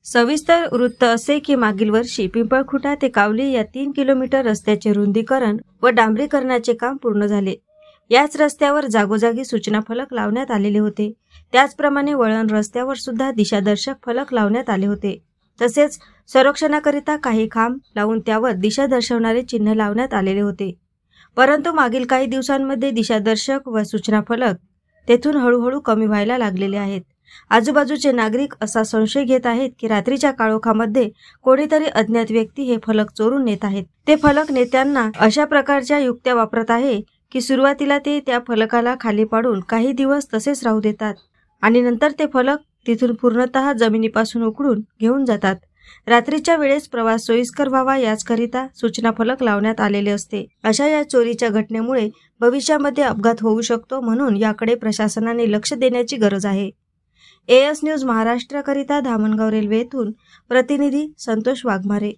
सविस्तर वृत्त असे की मागील वर्षी पिंपळखुटा ते कावली या 3 किलोमीटर रस्त्याचे रुंदीकरण व डांबरीकरणाचे काम पूर्ण झाले। याच रस्त्यावर जागोजागी सूचना फलक लावण्यात आलेले होते। त्याचप्रमाणे वळण रस्त्यावर सुद्धा दिशादर्शक फलक लावण्यात आले होते। तसेच संरक्षणाकरिता काही खांब लावून त्यावर दिशा दर्शवणारे चिन्ह लावण्यात आलेले होते। परंतु मागील काही दिवसांमध्ये दिशादर्शक व सूचना फलक तेथून हळूहळू कमी व्हायला लागलेले आहेत। आजूबाजूचे नागरिक असा संशय घेत आहेत की रात्रीच्या काळोखामध्ये कोणीतरी अज्ञात व्यक्ती हे फलक चोरून नेत आहेत। ते फलक नेत्यांना अशा प्रकारच्या युक्त्या वापरत आहे की सुरुवातीला ते त्या फलकाला खाली पाडून काही दिवस तसेच राहू देतात आणि नंतर ते फलक तिथून पूर्णतः जमिनीपासून उखडून घेऊन जातात। रात्रीच्या वेळेस प्रवास सोयीस्कर व्हावा याचकरिता सूचना फलक लावण्यात आलेले असते। अशा या चोरीच्या घटनेमुळे भविष्यामध्ये अपघात होऊ शकतो, म्हणून याकडे प्रशासनाने लक्ष देण्याची गरज आहे। AS न्यूज महाराष्ट्र करिता धामणगाव रेल्वे येथून प्रतिनिधी संतोष वाघमारे।